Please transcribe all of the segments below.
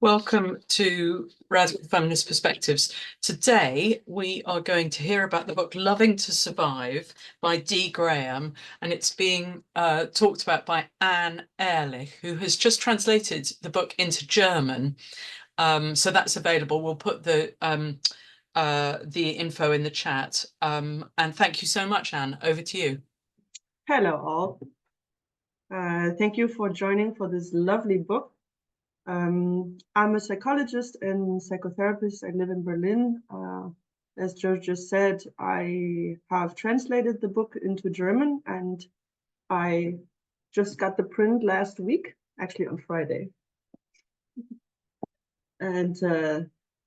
Welcome to Radical Feminist Perspectives. Today we are going to hear about the book Loving to Survive by Dee Graham, and it's being talked about by Anne Ehrlich, who has just translated the book into German. So that's available. We'll put the info in the chat. And thank you so much, Anne. Over to you. Hello all. Thank you for joining for this lovely book. I'm a psychologist and psychotherapist. I live in Berlin. As Joe just said, I have translated the book into German, and I just got the print last week, actually on Friday. And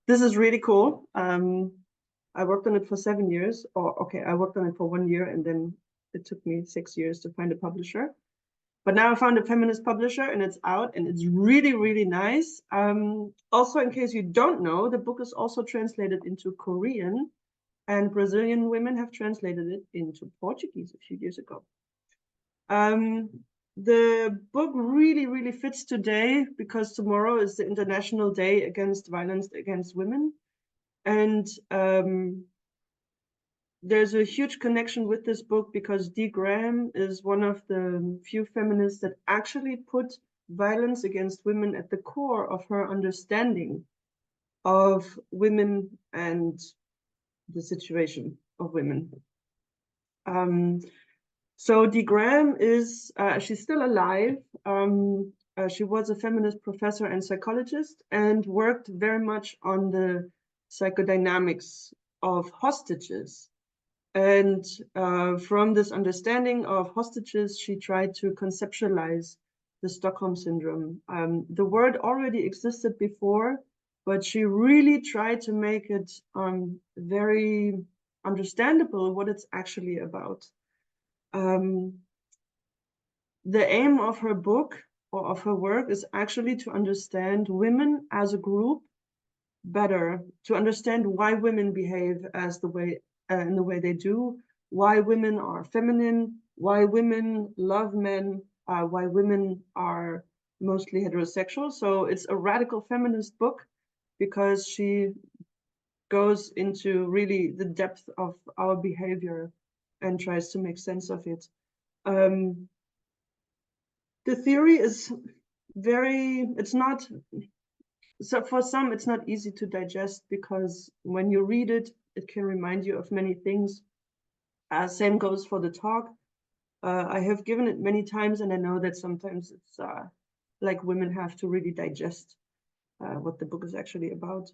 this is really cool. I worked on it for 7 years, I worked on it for 1 year, and then it took me 6 years to find a publisher. But now I found a feminist publisher and it's out and it's really, really nice. Also, in case you don't know, the book is also translated into Korean, and Brazilian women have translated it into Portuguese a few years ago. The book really, really fits today because tomorrow is the International Day Against Violence Against Women. And there's a huge connection with this book because Dee Graham is one of the few feminists that actually put violence against women at the core of her understanding of women and the situation of women. So Dee Graham is, she's still alive. She was a feminist professor and psychologist and worked very much on the psychodynamics of hostages. And from this understanding of hostages, she tried to conceptualize the Stockholm Syndrome. The word already existed before, but she really tried to make it very understandable what it's actually about. The aim of her book or of her work is actually to understand women as a group better, to understand why women behave as the way in the way they do, why women are feminine, why women love men, why women are mostly heterosexual. So it's a radical feminist book because she goes into really the depth of our behavior and tries to make sense of it. The theory is it's not, so for some, it's not easy to digest because when you read it, it can remind you of many things. Same goes for the talk. I have given it many times, and I know that sometimes it's like women have to really digest what the book is actually about.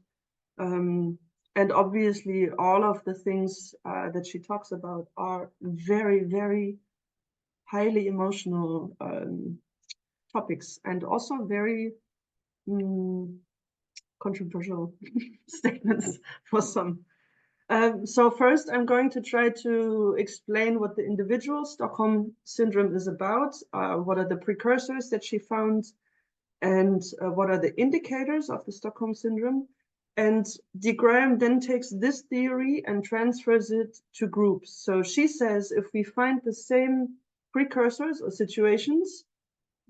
And obviously, all of the things that she talks about are very, very highly emotional topics and also very controversial statements for some. So first, I'm going to try to explain what the individual Stockholm Syndrome is about, what are the precursors that she found, and what are the indicators of the Stockholm Syndrome. And Dee Graham then takes this theory and transfers it to groups. So she says if we find the same precursors or situations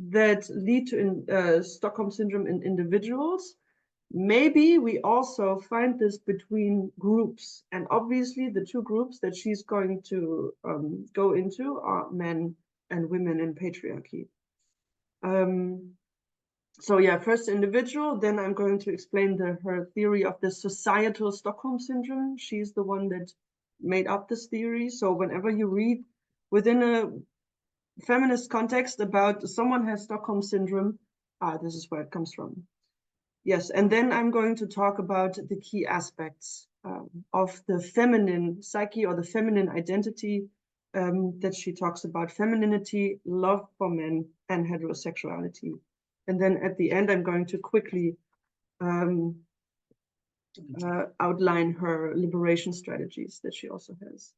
that lead to Stockholm Syndrome in individuals, maybe we also find this between groups. And obviously the two groups that she's going to go into are men and women in patriarchy. So yeah, first individual, then I'm going to explain her theory of the societal Stockholm Syndrome. She's the one that made up this theory. So whenever you read within a feminist context about someone has Stockholm Syndrome, this is where it comes from. Yes, and then I'm going to talk about the key aspects of the feminine psyche or the feminine identity that she talks about: femininity, love for men, and heterosexuality. And then at the end, I'm going to quickly outline her liberation strategies that she also has.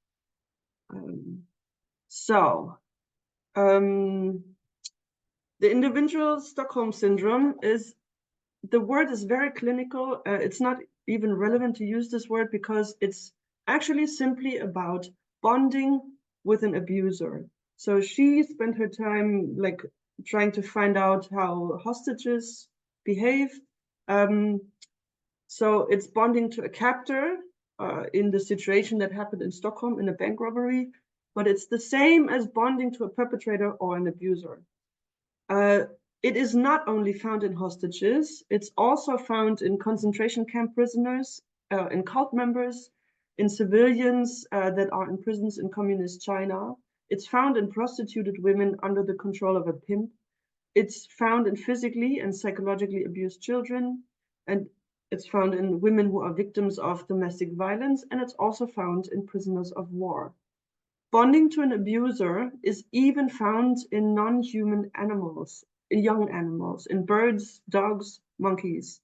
The individual Stockholm Syndrome is, the word is very clinical. It's not even relevant to use this word because it's actually simply about bonding with an abuser. So she spent her time like trying to find out how hostages behave So it's bonding to a captor in the situation that happened in Stockholm in a bank robbery, but it's the same as bonding to a perpetrator or an abuser. It is not only found in hostages, it's also found in concentration camp prisoners, in cult members, in civilians that are in prisons in communist China. It's found in prostituted women under the control of a pimp. It's found in physically and psychologically abused children, and it's found in women who are victims of domestic violence, and it's also found in prisoners of war. Bonding to an abuser is even found in non-human animals, in young animals, in birds, dogs, monkeys.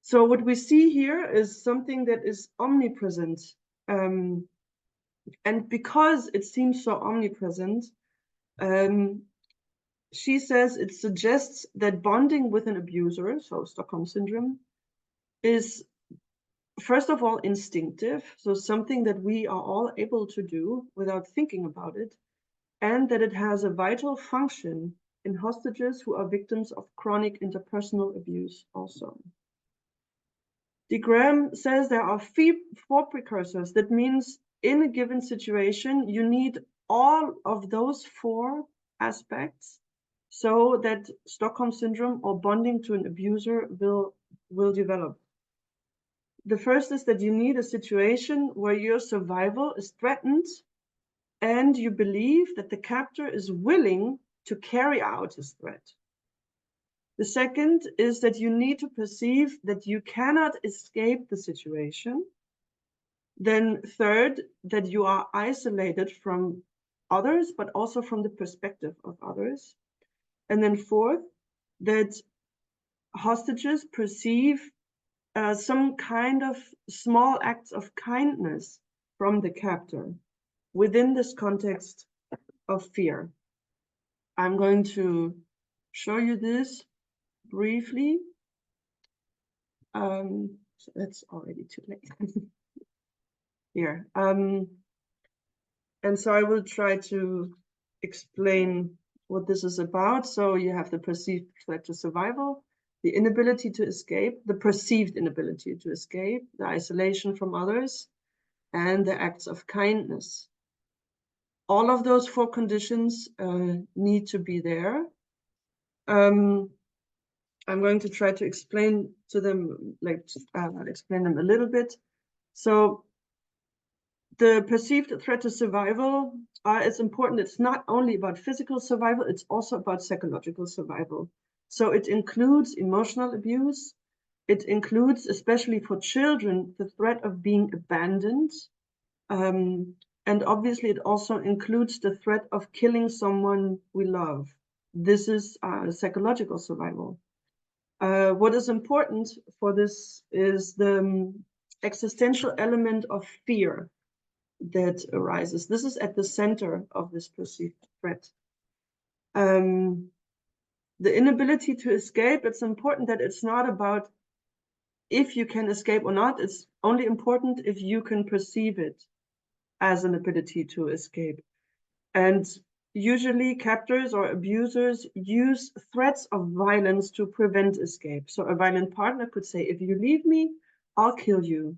So what we see here is something that is omnipresent. And because it seems so omnipresent, she says it suggests that bonding with an abuser, so Stockholm Syndrome, is first of all instinctive, so something that we are all able to do without thinking about it, and that it has a vital function in hostages who are victims of chronic interpersonal abuse also. De Graham says there are four precursors. That means in a given situation, you need all of those four aspects so that Stockholm Syndrome or bonding to an abuser will develop. The first is that you need a situation where your survival is threatened and you believe that the captor is willing to carry out his threat. The second is that you need to perceive that you cannot escape the situation. Then third, that you are isolated from others, but also from the perspective of others. And then fourth, that hostages perceive some kind of small acts of kindness from the captor within this context of fear. I'm going to show you this briefly. So that's already too late. Here. And so I will try to explain what this is about. So you have the perceived threat to survival, the inability to escape, the perceived inability to escape, the isolation from others, and the acts of kindness. All of those four conditions need to be there. I'm going to try to explain to them, explain them a little bit. So the perceived threat to survival is important. It's not only about physical survival, it's also about psychological survival. So it includes emotional abuse. It includes, especially for children, the threat of being abandoned. And obviously it also includes the threat of killing someone we love. This is psychological survival. What is important for this is the existential element of fear that arises. This is at the center of this perceived threat. The inability to escape, it's important that it's not about if you can escape or not. It's only important if you can perceive it as an ability to escape. And usually captors or abusers use threats of violence to prevent escape. So a violent partner could say, if you leave me, I'll kill you.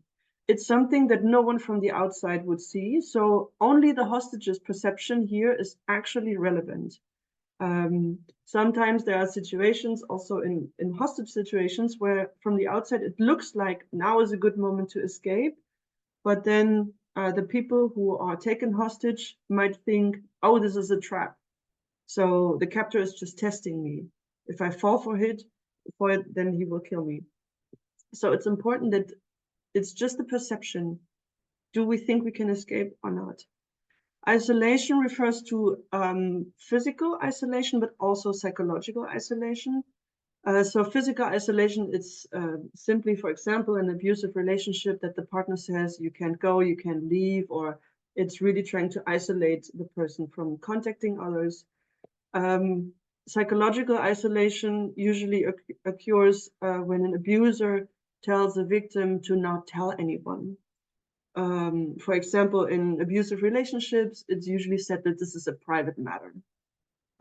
It's something that no one from the outside would see. So only the hostage's perception here is actually relevant. Sometimes there are situations also in hostage situations where from the outside it looks like now is a good moment to escape, but then the people who are taken hostage might think, oh, this is a trap. So the captor is just testing me. If I fall for it, then he will kill me. So it's important that it's just the perception. Do we think we can escape or not? Isolation refers to physical isolation, but also psychological isolation. So physical isolation, it's simply, for example, an abusive relationship that the partner says you can't go, you can't leave, or it's really trying to isolate the person from contacting others. Psychological isolation usually occurs when an abuser tells the victim to not tell anyone. For example, in abusive relationships, it's usually said that this is a private matter.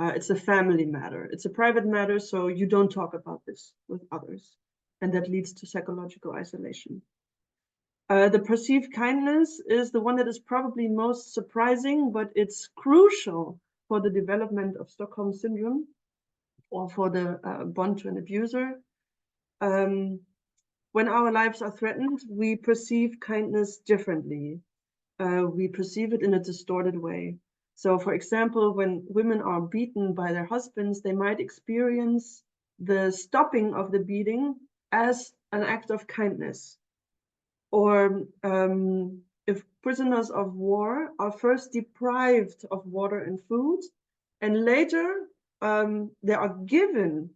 It's a family matter. It's a private matter, so you don't talk about this with others. and that leads to psychological isolation. The perceived kindness is the one that is probably most surprising, but it's crucial for the development of Stockholm Syndrome or for the bond to an abuser. When our lives are threatened, we perceive kindness differently. We perceive it in a distorted way. So, for example, when women are beaten by their husbands, they might experience the stopping of the beating as an act of kindness. Or if prisoners of war are first deprived of water and food, and later they are given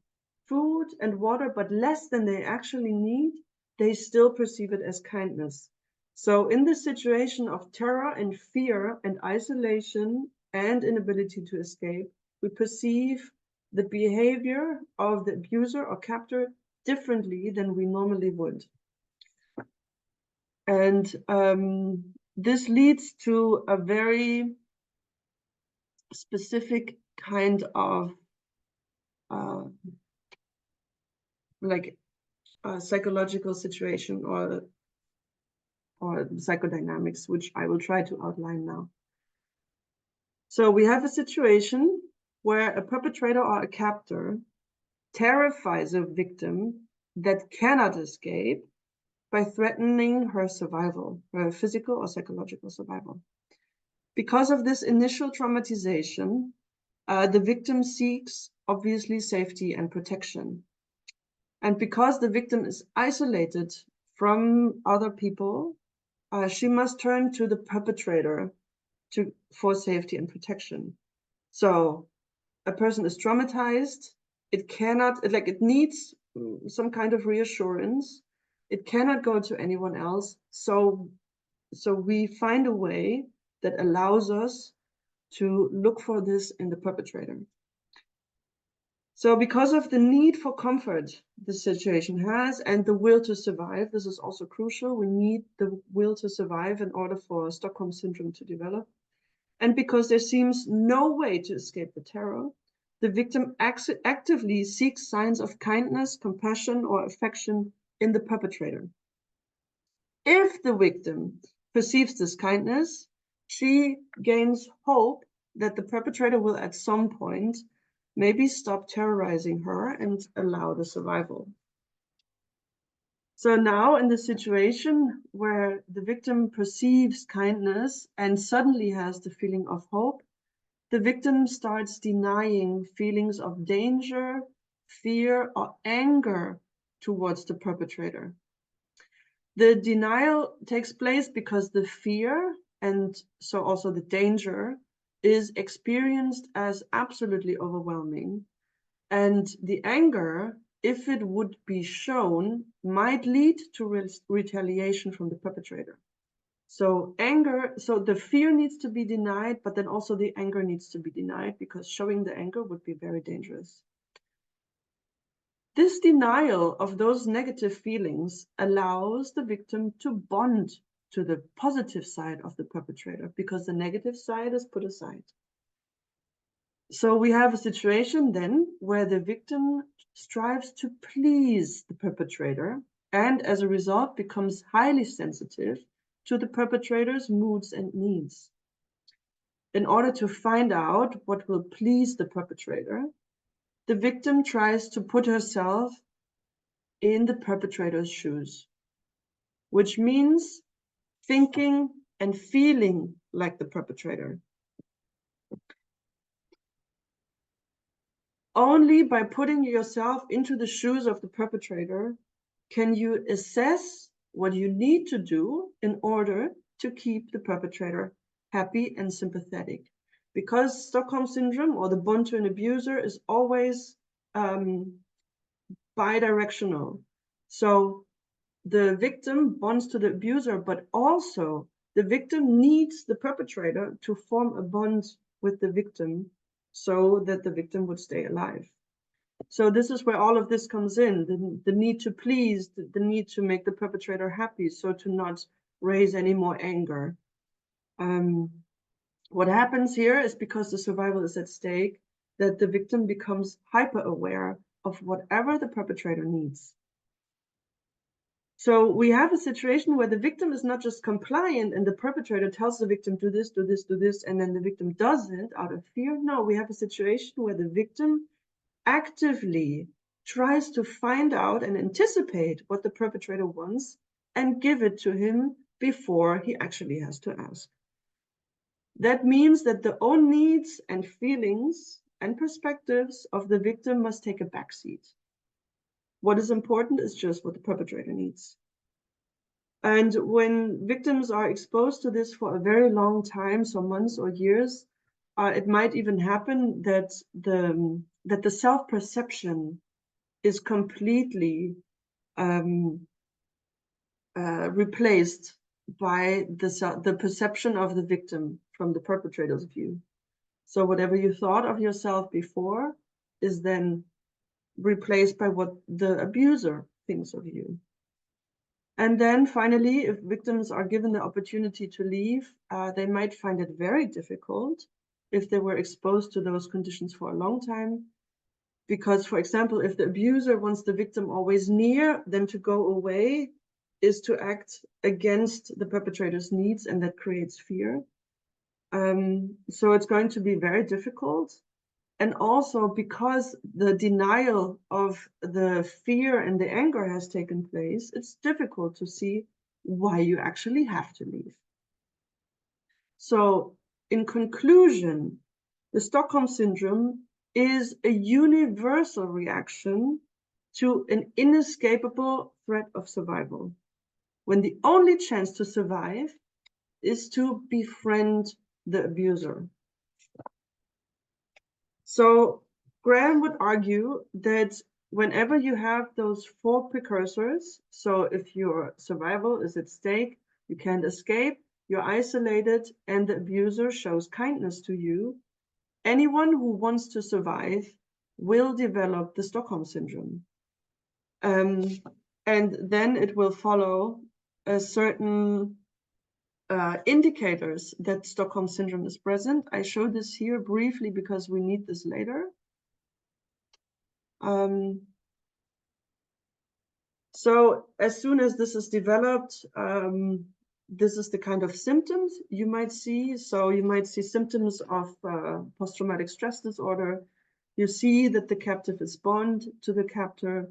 food and water, but less than they actually need, they still perceive it as kindness. So in this situation of terror and fear and isolation and inability to escape, we perceive the behavior of the abuser or captor differently than we normally would. And this leads to a very specific kind of psychological situation or psychodynamics, which I will try to outline now. So we have a situation where a perpetrator or a captor terrifies a victim that cannot escape by threatening her survival, her physical or psychological survival. Because of this initial traumatization, the victim seeks, obviously, safety and protection. And because the victim is isolated from other people, she must turn to the perpetrator for safety and protection. So a person is traumatized, it needs some kind of reassurance. It cannot go to anyone else. So we find a way that allows us to look for this in the perpetrator. So because of the need for comfort the situation has and the will to survive, this is also crucial. We need the will to survive in order for Stockholm Syndrome to develop. And because there seems no way to escape the terror, the victim actively seeks signs of kindness, compassion, or affection in the perpetrator. If the victim perceives this kindness, she gains hope that the perpetrator will at some point maybe stop terrorizing her and allow the survival. So now in the situation where the victim perceives kindness and suddenly has the feeling of hope, the victim starts denying feelings of danger, fear, or anger towards the perpetrator. The denial takes place because the fear, and so also the danger, is experienced as absolutely overwhelming. And the anger, if it would be shown, might lead to retaliation from the perpetrator. So the fear needs to be denied, but then also the anger needs to be denied because showing the anger would be very dangerous. This denial of those negative feelings allows the victim to bond to the positive side of the perpetrator because the negative side is put aside. So we have a situation then where the victim strives to please the perpetrator and as a result becomes highly sensitive to the perpetrator's moods and needs. In order to find out what will please the perpetrator, the victim tries to put herself in the perpetrator's shoes, which means thinking and feeling like the perpetrator. Only by putting yourself into the shoes of the perpetrator can you assess what you need to do in order to keep the perpetrator happy and sympathetic. Because Stockholm Syndrome or the bond to an abuser is always bidirectional. So the victim bonds to the abuser, but also the victim needs the perpetrator to form a bond with the victim so that the victim would stay alive. So this is where all of this comes in, the need to please, the need to make the perpetrator happy, so to not raise any more anger. What happens here is because the survival is at stake, that the victim becomes hyper aware of whatever the perpetrator needs. So we have a situation where the victim is not just compliant and the perpetrator tells the victim, do this, do this, do this, and then the victim does it out of fear. No, we have a situation where the victim actively tries to find out and anticipate what the perpetrator wants and give it to him before he actually has to ask. That means that the own needs and feelings and perspectives of the victim must take a backseat. What is important is just what the perpetrator needs. And when victims are exposed to this for a very long time, so months or years, it might even happen that the self-perception is completely replaced by the perception of the victim from the perpetrator's view. So whatever you thought of yourself before is then replaced by what the abuser thinks of you. And then finally, if victims are given the opportunity to leave, they might find it very difficult if they were exposed to those conditions for a long time. Because, for example, if the abuser wants the victim always near, then to go away is to act against the perpetrator's needs, and that creates fear. So it's going to be very difficult. And also because the denial of the fear and the anger has taken place, it's difficult to see why you actually have to leave. So in conclusion, the Stockholm Syndrome is a universal reaction to an inescapable threat of survival, when the only chance to survive is to befriend the abuser. So Graham would argue that whenever you have those four precursors, so if your survival is at stake, you can't escape, you're isolated, and the abuser shows kindness to you, anyone who wants to survive will develop the Stockholm Syndrome. And then it will follow a certain indicators that Stockholm Syndrome is present. I show this here briefly because we need this later. So as soon as this is developed, this is the kind of symptoms you might see. So you might see symptoms of post-traumatic stress disorder. You see that the captive is bound to the captor.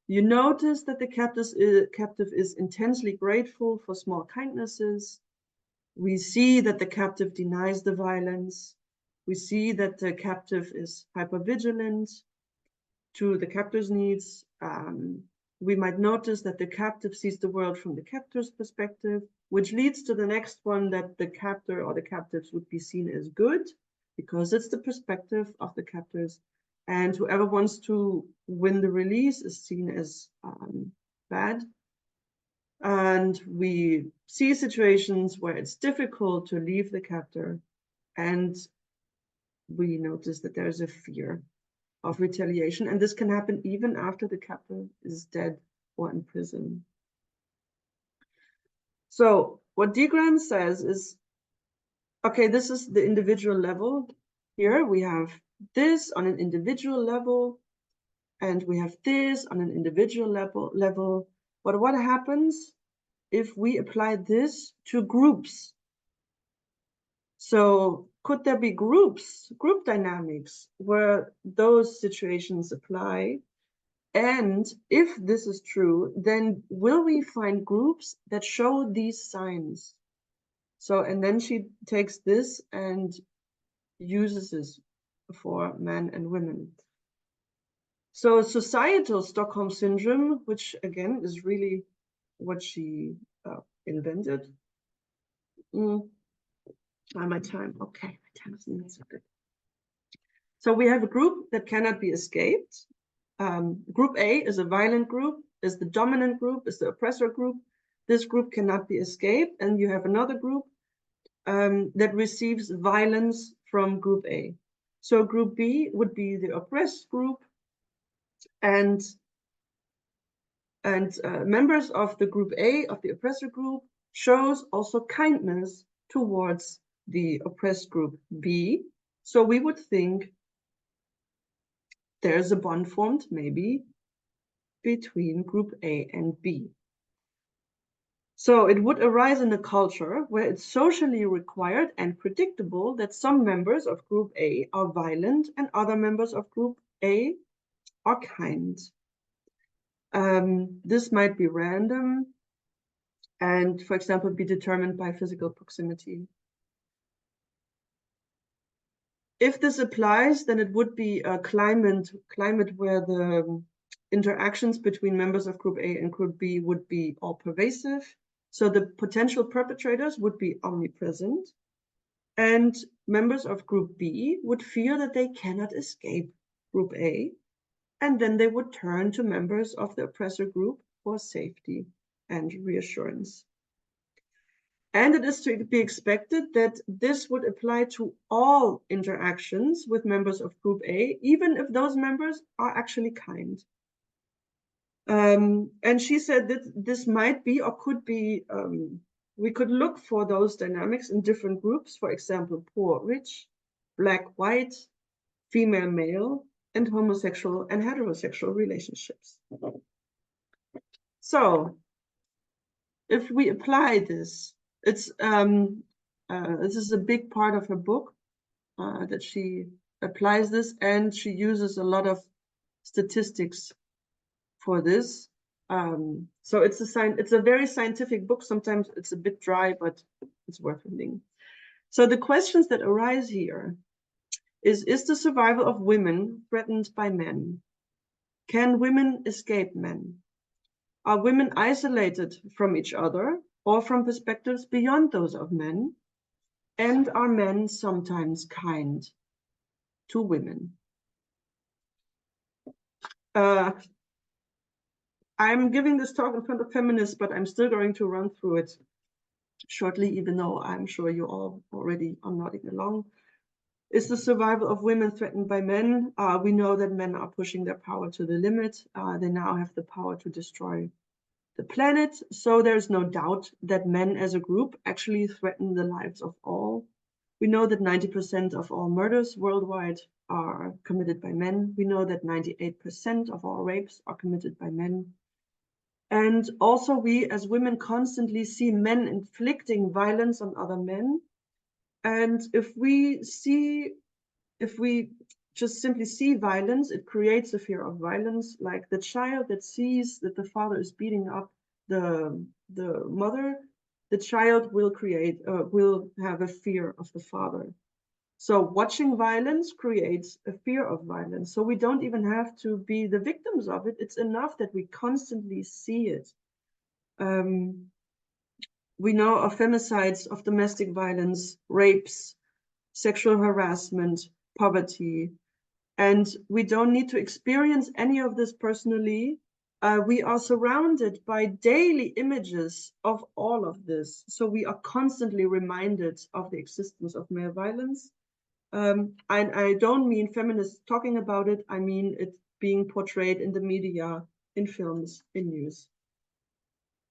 You notice that the captive is intensely grateful for small kindnesses. We see that the captive denies the violence. We see that the captive is hypervigilant to the captor's needs. We might notice that the captive sees the world from the captor's perspective, which leads to the next one, that the captor or the captives would be seen as good because it's the perspective of the captors. And whoever wants to win the release is seen as bad. And we see situations where it's difficult to leave the captor, and we notice that there's a fear of retaliation, and this can happen even after the captor is dead or in prison. So what D. Graham says is, okay, this is the individual level. Here we have this on an individual level, and we have this on an individual level. But what happens if we apply this to groups? So could there be group dynamics where those situations apply? And if this is true, then will we find groups that show these signs? So, and then she takes this and uses this for men and women. So societal Stockholm Syndrome, which again is really what she invented. My time, okay, my time is not so good. So we have a group that cannot be escaped. Group A is a violent group, is the dominant group, is the oppressor group. This group cannot be escaped. And you have another group that receives violence from group A. So group B would be the oppressed group, and members of the group A, of the oppressor group, shows also kindness towards the oppressed group B. So we would think there's a bond formed maybe between group A and B. So it would arise in a culture where it's socially required and predictable that some members of group A are violent and other members of group A are kind. This might be random and, for example, be determined by physical proximity. If this applies, then it would be a climate where the interactions between members of group A and group B would be all pervasive. So the potential perpetrators would be omnipresent. And members of group B would fear that they cannot escape group A. And then they would turn to members of the oppressor group for safety and reassurance. And it is to be expected that this would apply to all interactions with members of group A, even if those members are actually kind. And she said that this might be or could be, we could look for those dynamics in different groups, for example, poor, rich, black, white, female, male, and homosexual and heterosexual relationships. So if we apply this, it's this is a big part of her book that she applies this, and she uses a lot of statistics for this. So it's a very scientific book. Sometimes it's a bit dry, but it's worth reading. So the questions that arise here is the survival of women threatened by men? Can women escape men? Are women isolated from each other or from perspectives beyond those of men? And are men sometimes kind to women? I'm giving this talk in front of feminists, but I'm still going to run through it shortly, even though I'm sure you all already are nodding along. Is the survival of women threatened by men? We know that men are pushing their power to the limit. They now have the power to destroy the planet. So there's no doubt that men as a group actually threaten the lives of all. We know that 90% of all murders worldwide are committed by men. We know that 98% of all rapes are committed by men. And also we as women constantly see men inflicting violence on other men. And if we just simply see violence, it creates a fear of violence. Like the child that sees that the father is beating up the mother, the child will have a fear of the father. So watching violence creates a fear of violence. So we don't even have to be the victims of it. It's enough that we constantly see it. We know of femicides, of domestic violence, rapes, sexual harassment, poverty, and we don't need to experience any of this personally. We are surrounded by daily images of all of this. So we are constantly reminded of the existence of male violence. I don't mean feminists talking about it. I mean it being portrayed in the media, in films, in news.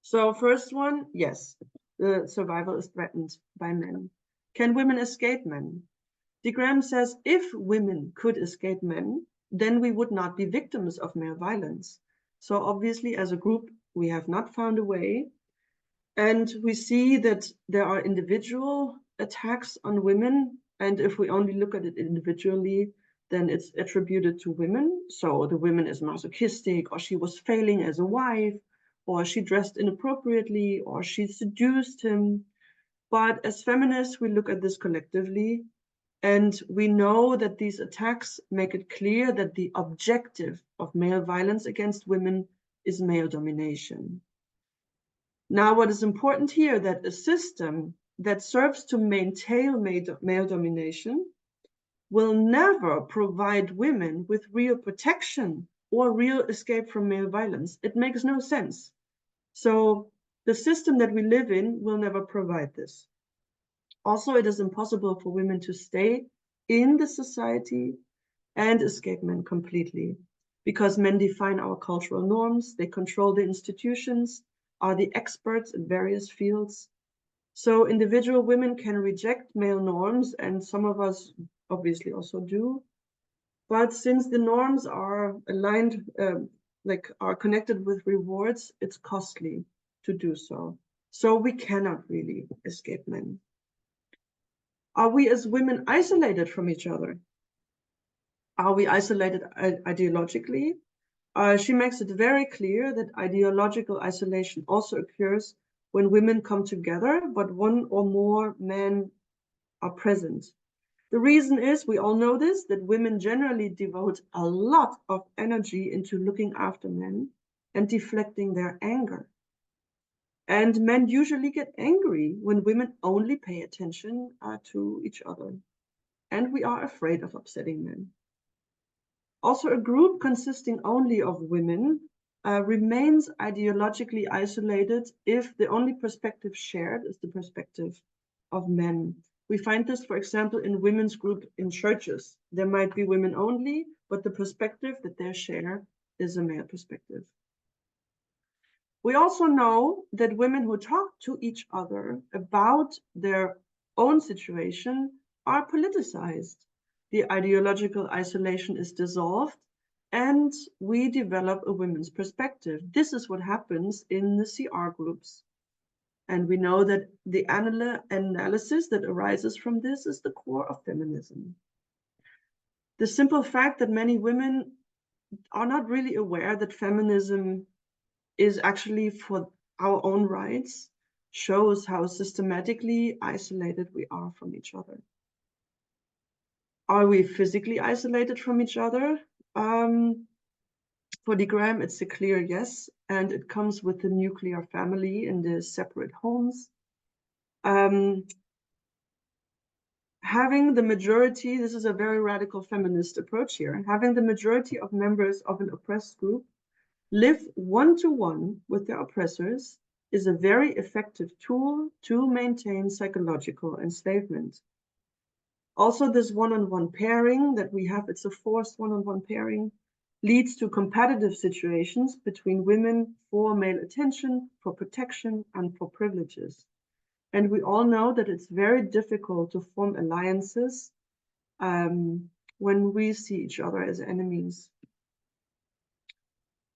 So first one, yes, the survival is threatened by men. Can women escape men? De Graham says if women could escape men, then we would not be victims of male violence. So obviously as a group, we have not found a way. And we see that there are individual attacks on women. And if we only look at it individually, then it's attributed to women. So the woman is masochistic, or she was failing as a wife, or she dressed inappropriately, or she seduced him. But as feminists, we look at this collectively, and we know that these attacks make it clear that the objective of male violence against women is male domination. Now, what is important here, that a system that serves to maintain male domination will never provide women with real protection or real escape from male violence. It makes no sense. So the system that we live in will never provide this. Also, it is impossible for women to stay in the society and escape men completely, because men define our cultural norms, they control the institutions, are the experts in various fields. So individual women can reject male norms, and some of us obviously also do. But since the norms are aligned, are connected with rewards, it's costly to do so. So we cannot really escape men. Are we as women isolated from each other? Are we isolated ideologically? She makes it very clear that ideological isolation also occurs when women come together, but one or more men are present. The reason is, we all know this, that women generally devote a lot of energy into looking after men and deflecting their anger. And men usually get angry when women only pay attention to each other. And we are afraid of upsetting men. Also, a group consisting only of women remains ideologically isolated if the only perspective shared is the perspective of men. We find this, for example, in women's group in churches. There might be women only, but the perspective that they share is a male perspective. We also know that women who talk to each other about their own situation are politicized. The ideological isolation is dissolved, and we develop a women's perspective. This is what happens in the CR groups. And we know that the analysis that arises from this is the core of feminism. The simple fact that many women are not really aware that feminism is actually for our own rights shows how systematically isolated we are from each other. Are we physically isolated from each other? For de Graham, it's a clear yes, and it comes with the nuclear family in the separate homes. Having the majority, this is a very radical feminist approach here, having the majority of members of an oppressed group live one-to-one with their oppressors is a very effective tool to maintain psychological enslavement. Also, this one-on-one pairing that we have, it's a forced one-on-one pairing, leads to competitive situations between women for male attention, for protection, and for privileges. And we all know that it's very difficult to form alliances when we see each other as enemies.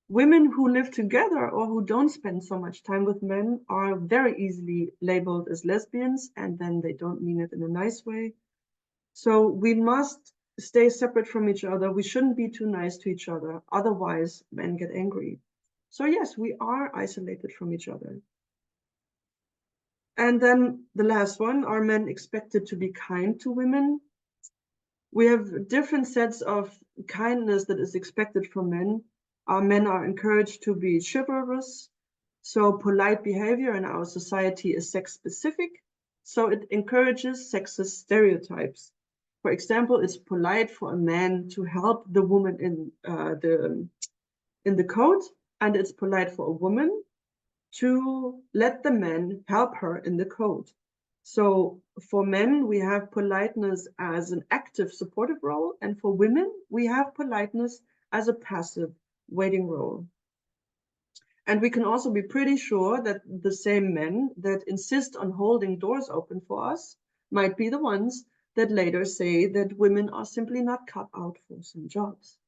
Women who live together or who don't spend so much time with men are very easily labeled as lesbians, and then they don't mean it in a nice way. So we must stay separate from each other. We shouldn't be too nice to each other. Otherwise, men get angry. So yes, we are isolated from each other. And then the last one, are men expected to be kind to women? We have different sets of kindness that is expected from men. Our men are encouraged to be chivalrous. So polite behavior in our society is sex specific. So it encourages sexist stereotypes. For example, it's polite for a man to help the woman in the coat, and it's polite for a woman to let the man help her in the coat. So for men, we have politeness as an active supportive role, and for women, we have politeness as a passive waiting role. And we can also be pretty sure that the same men that insist on holding doors open for us might be the ones that later say that women are simply not cut out for some jobs.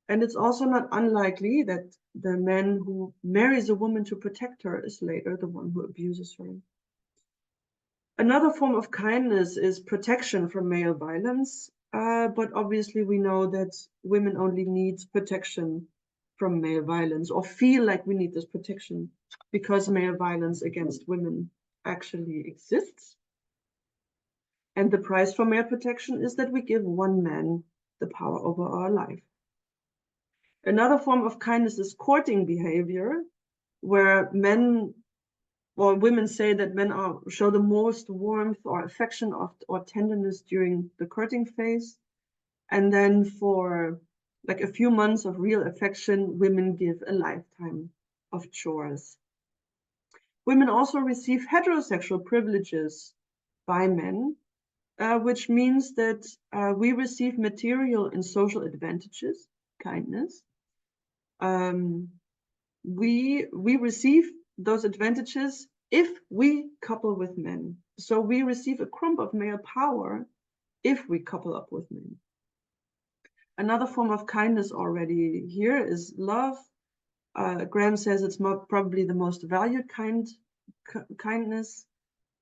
And it's also not unlikely that the man who marries a woman to protect her is later the one who abuses her. Another form of kindness is protection from male violence, but obviously we know that women only need protection from male violence, or feel like we need this protection because male violence against women actually exists. And the price for male protection is that we give one man the power over our life. Another form of kindness is courting behavior, where men or women say that men show the most warmth or affection or tenderness during the courting phase. And then for like a few months of real affection, women give a lifetime of chores. Women also receive heterosexual privileges by men, which means that we receive material and social advantages, kindness. We receive those advantages if we couple with men. So we receive a crumb of male power if we couple up with men. Another form of kindness already here is love. Graham says it's probably the most valued kind kindness,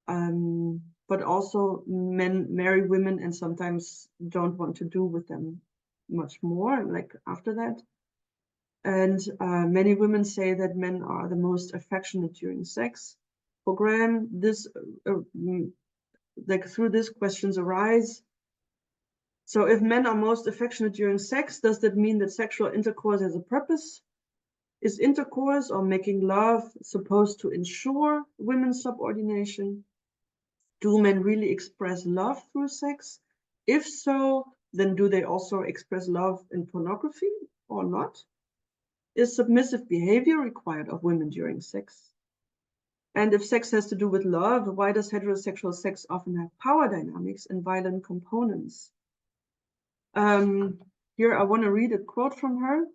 but also men marry women and sometimes don't want to do with them much more, like after that. And many women say that men are the most affectionate during sex. For Graham, this like through this questions arise. So if men are most affectionate during sex, does that mean that sexual intercourse has a purpose? Is intercourse or making love supposed to ensure women's subordination? Do men really express love through sex? If so, then do they also express love in pornography or not? Is submissive behavior required of women during sex? And if sex has to do with love, why does heterosexual sex often have power dynamics and violent components? Here I want to read a quote from her.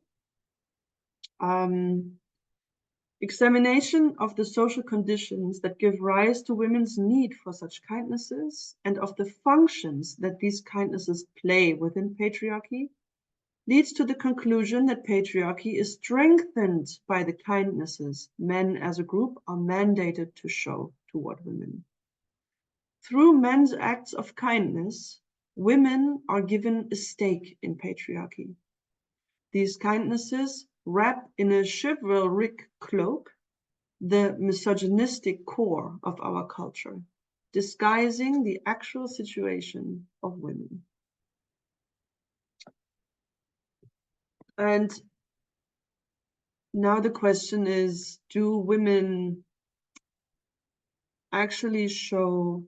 Examination of the social conditions that give rise to women's need for such kindnesses and of the functions that these kindnesses play within patriarchy leads to the conclusion that patriarchy is strengthened by the kindnesses men as a group are mandated to show toward women. Through men's acts of kindness, women are given a stake in patriarchy. These kindnesses wrap in a chivalric cloak the misogynistic core of our culture, disguising the actual situation of women. And now the question is, do women actually show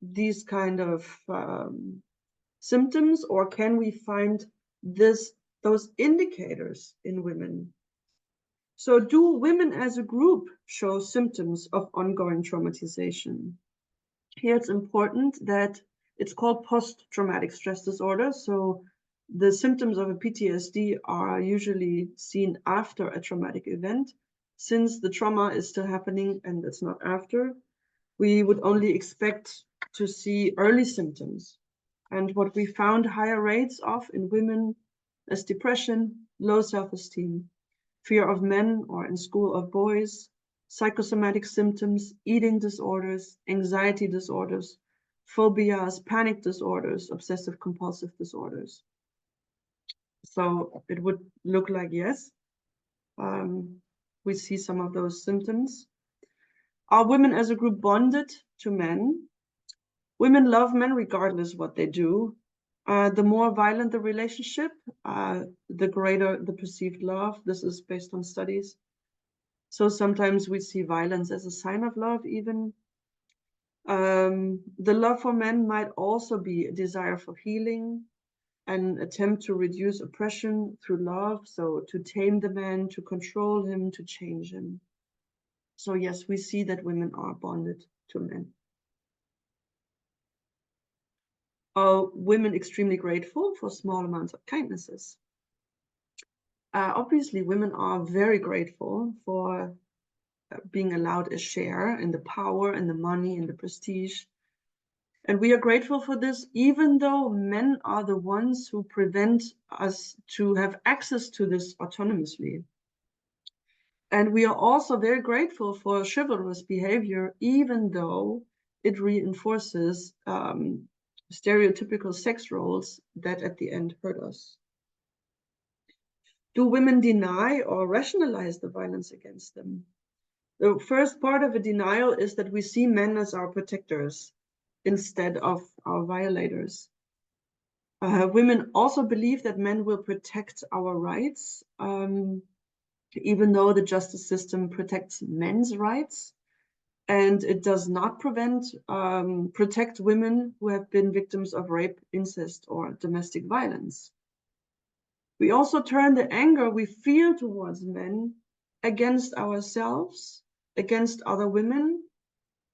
these kind of symptoms, or can we find those indicators in women? So do women as a group show symptoms of ongoing traumatization? Here it's important that it's called post-traumatic stress disorder. So the symptoms of a PTSD are usually seen after a traumatic event. Since the trauma is still happening and it's not after, we would only expect to see early symptoms. And what we found higher rates of in women is depression, low self-esteem, fear of men or in school of boys, psychosomatic symptoms, eating disorders, anxiety disorders, phobias, panic disorders, obsessive compulsive disorders. So it would look like, yes, we see some of those symptoms. Are women as a group bonded to men? Women love men regardless what they do. The more violent the relationship, the greater the perceived love. This is based on studies. So sometimes we see violence as a sign of love even. The love for men might also be a desire for healing, an attempt to reduce oppression through love, so to tame the man, to control him, to change him. So yes, we see that women are bonded to men. Are women extremely grateful for small amounts of kindnesses? Obviously, women are very grateful for being allowed a share in the power and the money and the prestige. And we are grateful for this, even though men are the ones who prevent us to have access to this autonomously. And we are also very grateful for chivalrous behavior, even though it reinforces stereotypical sex roles that at the end hurt us. Do women deny or rationalize the violence against them? The first part of a denial is that we see men as our protectors instead of our violators. Women also believe that men will protect our rights, even though the justice system protects men's rights, and it does not protect women who have been victims of rape, incest, or domestic violence. We also turn the anger we feel towards men against ourselves, against other women,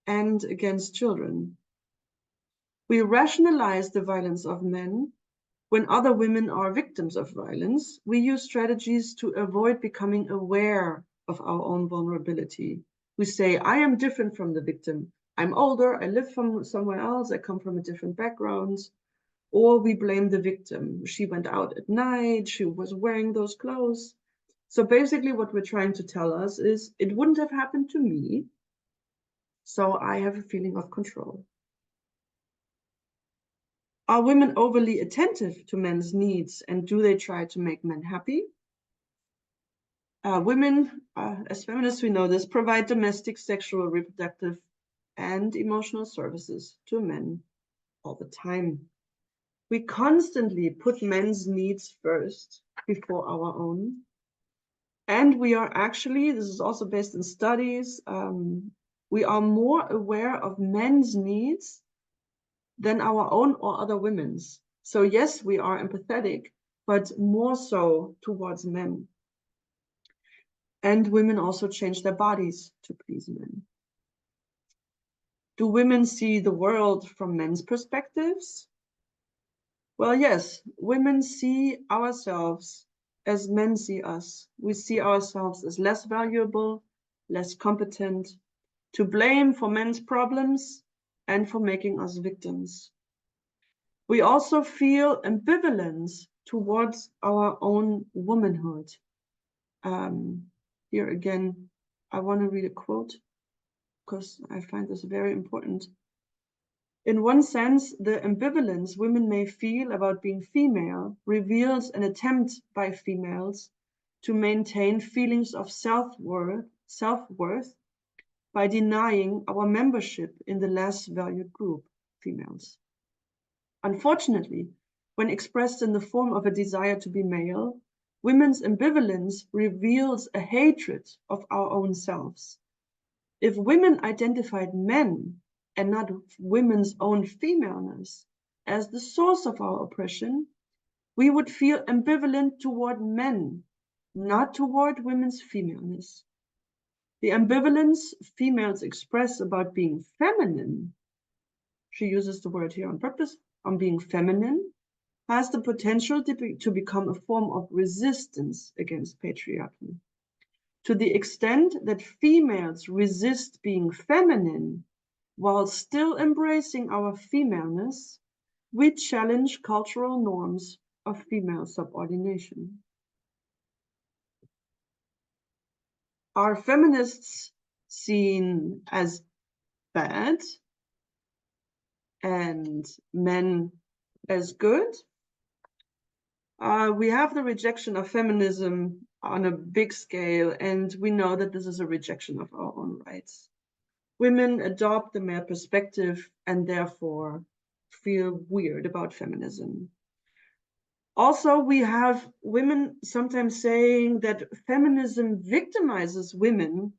and against children. We rationalize the violence of men. When other women are victims of violence, we use strategies to avoid becoming aware of our own vulnerability. We say, I am different from the victim. I'm older, I live from somewhere else, I come from a different background. Or we blame the victim. She went out at night, she was wearing those clothes. So basically what we're trying to tell us is it wouldn't have happened to me, so I have a feeling of control. Are women overly attentive to men's needs, and do they try to make men happy? Women, as feminists, we know this, provide domestic, sexual, reproductive, and emotional services to men all the time. We constantly put men's needs first before our own. And we are actually, this is also based on studies, we are more aware of men's needs than our own or other women's. So yes, we are empathetic, but more so towards men. And women also change their bodies to please men. Do women see the world from men's perspectives? Well, yes, women see ourselves as men see us. We see ourselves as less valuable, less competent, to blame for men's problems and for making us victims. We also feel ambivalence towards our own womanhood. Here again, I want to read a quote because I find this very important. In one sense, the ambivalence women may feel about being female reveals an attempt by females to maintain feelings of self-worth by denying our membership in the less valued group, females. Unfortunately, when expressed in the form of a desire to be male, women's ambivalence reveals a hatred of our own selves. If women identified men and not women's own femaleness as the source of our oppression, we would feel ambivalent toward men, not toward women's femaleness. The ambivalence females express about being feminine, she uses the word here on purpose, on being feminine, has the potential to become a form of resistance against patriarchy. To the extent that females resist being feminine while still embracing our femaleness, we challenge cultural norms of female subordination. Are feminists seen as bad and men as good? We have the rejection of feminism on a big scale, and we know that this is a rejection of our own rights. Women adopt the male perspective and therefore feel weird about feminism. Also, we have women sometimes saying that feminism victimizes women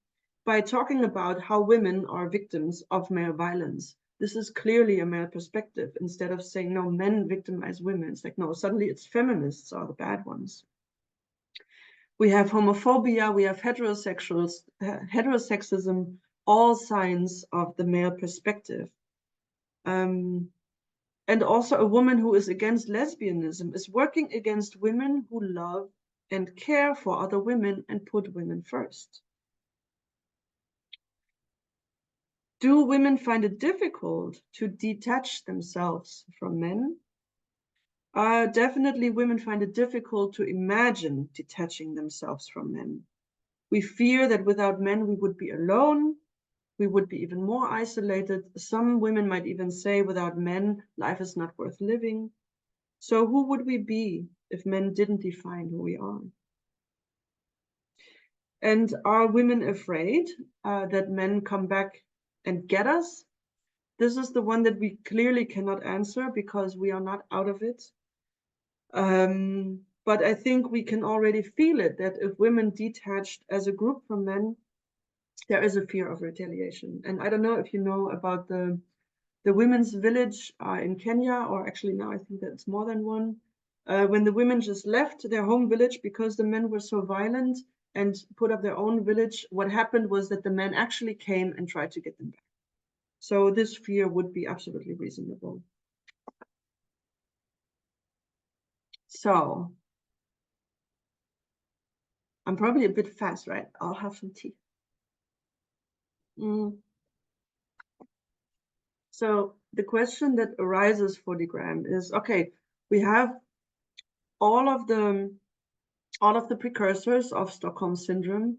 by talking about how women are victims of male violence. This is clearly a male perspective. Instead of saying, no, men victimize women, it's like, no, suddenly it's feminists are the bad ones. We have homophobia, we have heterosexism, all signs of the male perspective. And also a woman who is against lesbianism is working against women who love and care for other women and put women first. Do women find it difficult to detach themselves from men? Definitely women find it difficult to imagine detaching themselves from men. We fear that without men we would be alone, we would be even more isolated. Some women might even say without men, life is not worth living. So who would we be if men didn't define who we are? And are women afraid that men come back and get us? This is the one that we clearly cannot answer because we are not out of it. But I think we can already feel it, that if women detached as a group from men, there is a fear of retaliation. And I don't know if you know about the women's village in Kenya, or actually now I think that it's more than one, when the women just left their home village because the men were so violent and put up their own village, what happened was that the men actually came and tried to get them back. So this fear would be absolutely reasonable. So I'm probably a bit fast, right? I'll have some tea. So the question that arises for the gram is, okay, we have all of the all of the precursors of Stockholm Syndrome.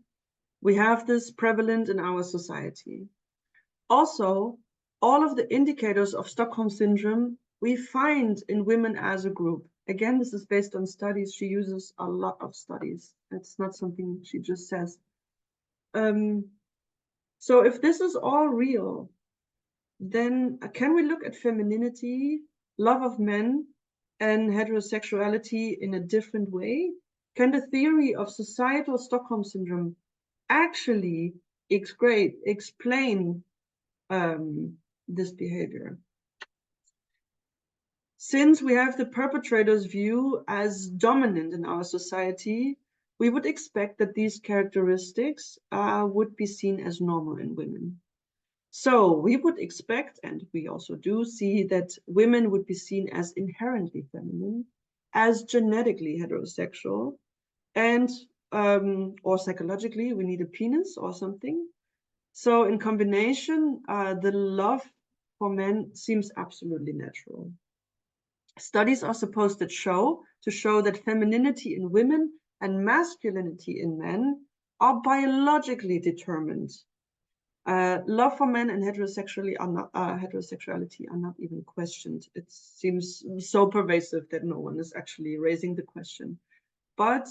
We have this prevalent in our society. Also, all of the indicators of Stockholm Syndrome we find in women as a group. Again, this is based on studies. She uses a lot of studies. It's not something she just says. So if this is all real, then can we look at femininity, love of men, and heterosexuality in a different way? Can the theory of societal Stockholm Syndrome actually explain this behavior? Since we have the perpetrator's view as dominant in our society, we would expect that these characteristics would be seen as normal in women. So we would expect, and we also do see, that women would be seen as inherently feminine, as genetically heterosexual, and or psychologically we need a penis or something. So in combination, the love for men seems absolutely natural. Studies are supposed to show that femininity in women and masculinity in men are biologically determined. Love for men and heterosexuality are not even questioned. It seems so pervasive that no one is actually raising the question. But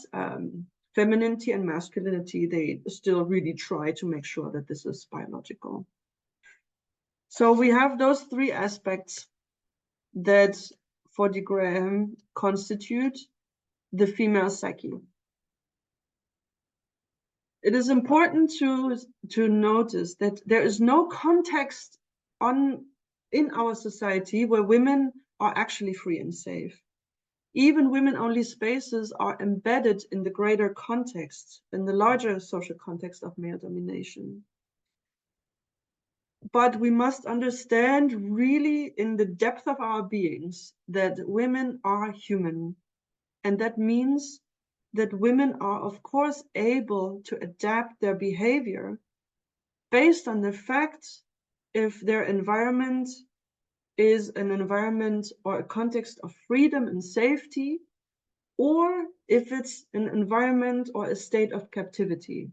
femininity and masculinity, they still really try to make sure that this is biological. So we have those three aspects that for de Graham constitute the female psyche. It is important to notice that there is no context in our society where women are actually free and safe. Even women-only spaces are embedded in the greater context, in the larger social context of male domination. But we must understand really in the depth of our beings that women are human. And that means that women are, of course, able to adapt their behavior based on the fact if their environment is an environment or a context of freedom and safety, or if it's an environment or a state of captivity.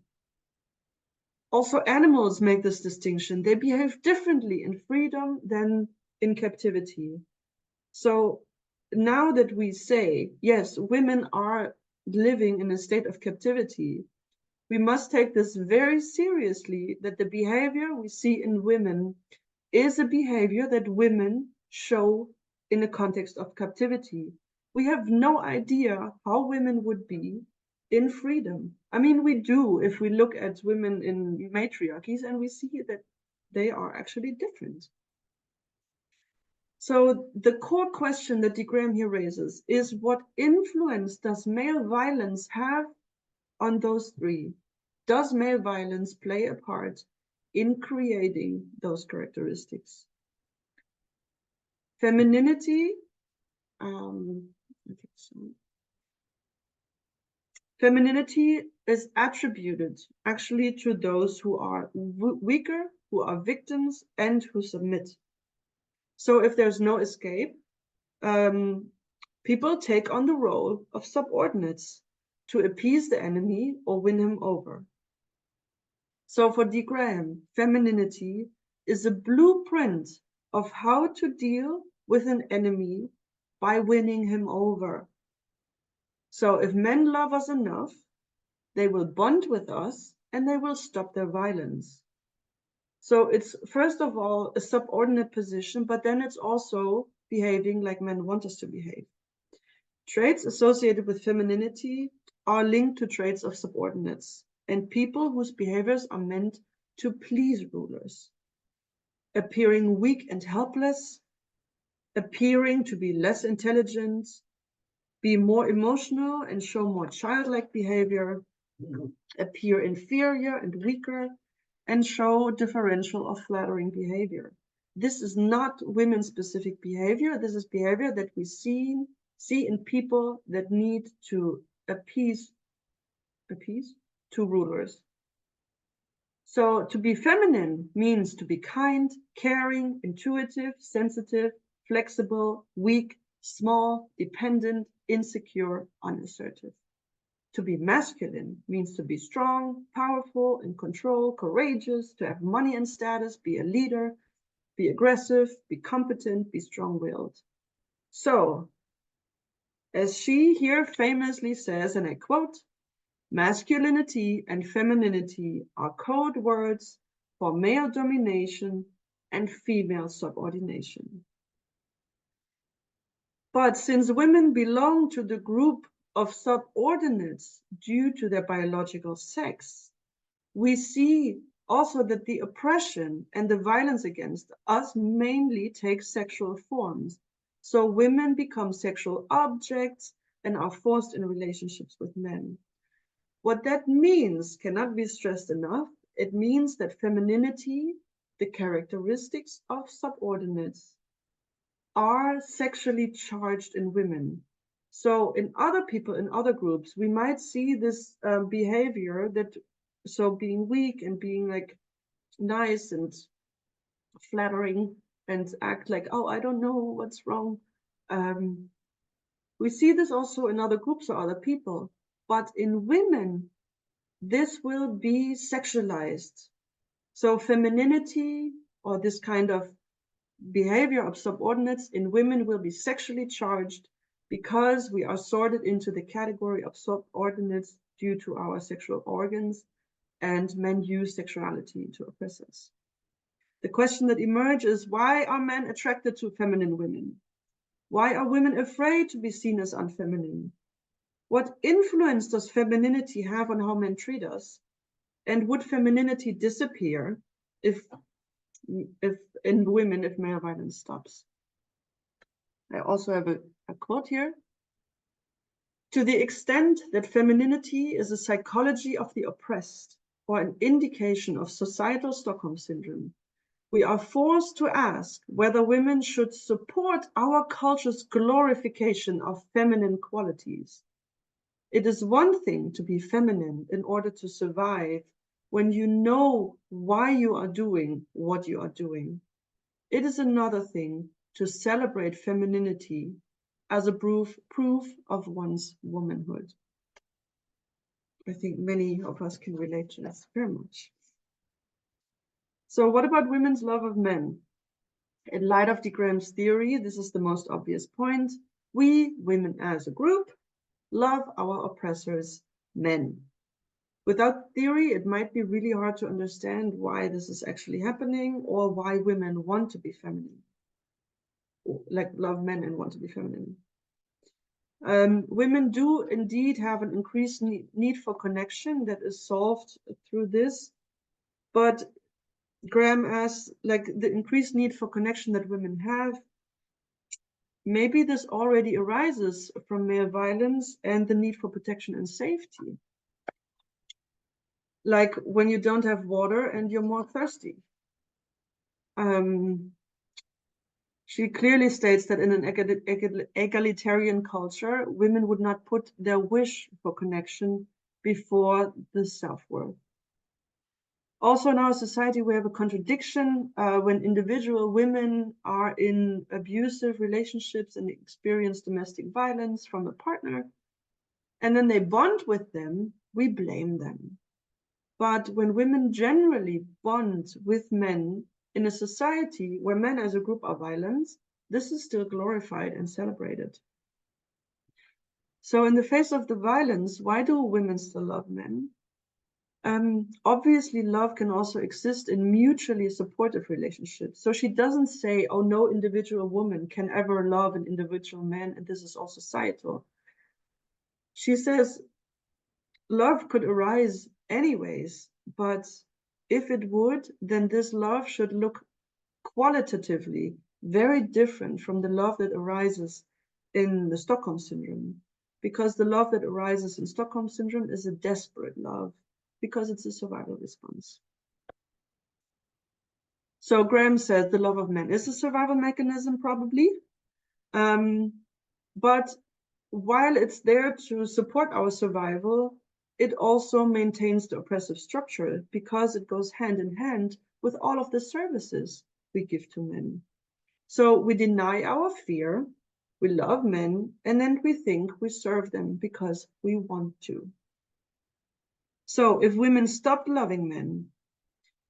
Also, animals make this distinction. They behave differently in freedom than in captivity. So now that we say, yes, women are living in a state of captivity, we must take this very seriously, that the behavior we see in women is a behavior that women show in the context of captivity. We have no idea how women would be in freedom. I mean, we do if we look at women in matriarchies, and we see that they are actually different. So the core question that de Graham here raises is, what influence does male violence have on those three? Does male violence play a part in creating those characteristics? Femininity, femininity is attributed actually to those who are weaker, who are victims, and who submit. So if there's no escape, people take on the role of subordinates to appease the enemy or win him over. So for de Graham, femininity is a blueprint of how to deal with an enemy by winning him over. So if men love us enough, they will bond with us and they will stop their violence. So it's first of all a subordinate position, but then it's also behaving like men want us to behave. Traits associated with femininity are linked to traits of subordinates and people whose behaviors are meant to please rulers. Appearing weak and helpless, appearing to be less intelligent, be more emotional and show more childlike behavior, appear inferior and weaker, and show differential or flattering behavior. This is not women-specific behavior. This is behavior that we see in people that need to appease to rulers. So to be feminine means to be kind, caring, intuitive, sensitive, flexible, weak, small, dependent, insecure, unassertive. To be masculine means to be strong, powerful, in control, courageous, to have money and status, be a leader, be aggressive, be competent, be strong-willed. So, as she here famously says, and I quote, masculinity and femininity are code words for male domination and female subordination. But since women belong to the group of subordinates due to their biological sex, we see also that the oppression and the violence against us mainly take sexual forms. So women become sexual objects and are forced in relationships with men. What that means cannot be stressed enough. It means that femininity, the characteristics of subordinates, are sexually charged in women. So in other people, in other groups, we might see this behavior that, so being weak and being like nice and flattering and act like, oh, I don't know what's wrong. We see this also in other groups or other people, but in women, this will be sexualized. So femininity or this kind of behavior of subordinates in women will be sexually charged because we are sorted into the category of subordinates due to our sexual organs, and men use sexuality to oppress us. The question that emerges, why are men attracted to feminine women? Why are women afraid to be seen as unfeminine? What influence does femininity have on how men treat us? And would femininity disappear if in women if male violence stops? I also have a quote here. To the extent that femininity is a psychology of the oppressed or an indication of societal Stockholm syndrome, we are forced to ask whether women should support our culture's glorification of feminine qualities. It is one thing to be feminine in order to survive when you know why you are doing what you are doing. It is another thing to celebrate femininity as a proof of one's womanhood. I think many of us can relate to this very much. So what about women's love of men? In light of de Graham's theory, this is the most obvious point. We, women as a group, love our oppressors, men. Without theory, it might be really hard to understand why this is actually happening or why women want to be feminine, like love men and want to be feminine. Women do indeed have an increased need for connection that is solved through this, but Graham asks, like the increased need for connection that women have, maybe this already arises from male violence and the need for protection and safety. Like when you don't have water and you're more thirsty. She clearly states that in an egalitarian culture, women would not put their wish for connection before the self-worth. Also in our society, we have a contradiction when individual women are in abusive relationships and experience domestic violence from a partner, and then they bond with them, we blame them. But when women generally bond with men in a society where men as a group are violent, this is still glorified and celebrated. So in the face of the violence, why do women still love men? Obviously, love can also exist in mutually supportive relationships. So she doesn't say, oh, no individual woman can ever love an individual man, and this is all societal. She says, love could arise anyways, but if it would, then this love should look qualitatively very different from the love that arises in the Stockholm Syndrome, because the love that arises in Stockholm Syndrome is a desperate love, because it's a survival response. So Graham says the love of men is a survival mechanism, probably, but while it's there to support our survival, it also maintains the oppressive structure because it goes hand in hand with all of the services we give to men. So we deny our fear, we love men, and then we think we serve them because we want to. So if women stopped loving men,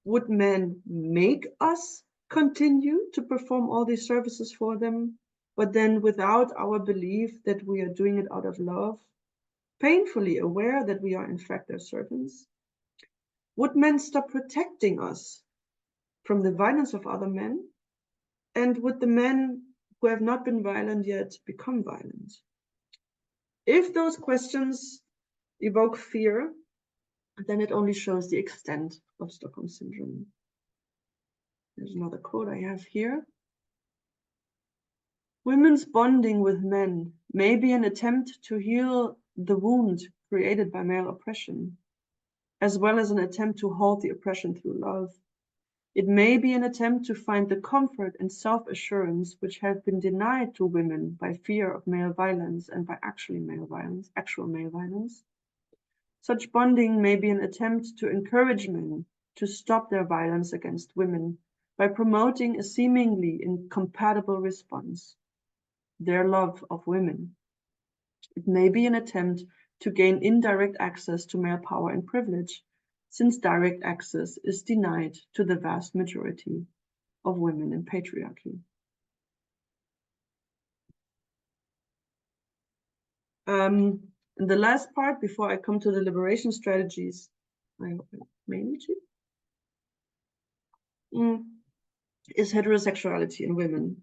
would men make us continue to perform all these services for them, but then without our belief that we are doing it out of love, painfully aware that we are in fact their servants? Would men stop protecting us from the violence of other men? And would the men who have not been violent yet become violent? If those questions evoke fear, then it only shows the extent of Stockholm Syndrome. There's another quote I have here. Women's bonding with men may be an attempt to heal the wound created by male oppression, as well as an attempt to halt the oppression through love. It may be an attempt to find the comfort and self-assurance which have been denied to women by fear of male violence and by actual male violence. Such bonding may be an attempt to encourage men to stop their violence against women by promoting a seemingly incompatible response, their love of women. It may be an attempt to gain indirect access to male power and privilege, since direct access is denied to the vast majority of women in patriarchy. And the last part, before I come to the liberation strategies, I hope I manage it, is heterosexuality in women.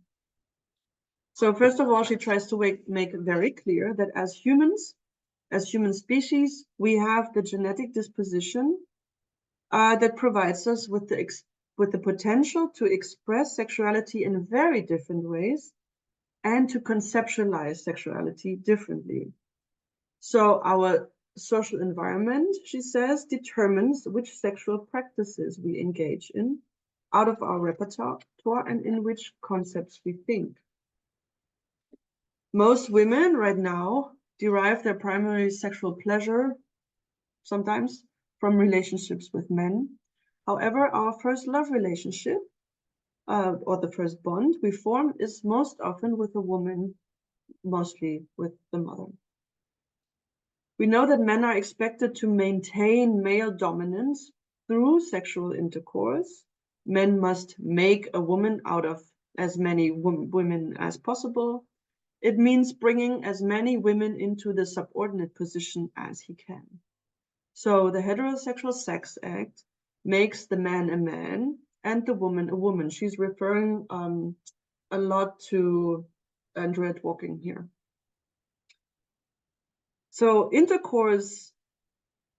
So first of all, she tries to make it very clear that as human species, we have the genetic disposition that provides us with the potential to express sexuality in very different ways and to conceptualize sexuality differently. So our social environment, she says, determines which sexual practices we engage in out of our repertoire and in which concepts we think. Most women right now derive their primary sexual pleasure, sometimes, from relationships with men. However, our first love relationship, or the first bond we form, is most often with a woman, mostly with the mother. We know that men are expected to maintain male dominance through sexual intercourse. Men must make a woman out of as many women as possible. It means bringing as many women into the subordinate position as he can. So the heterosexual sex act makes the man a man and the woman a woman. She's referring a lot to Andrea Dworkin here. So intercourse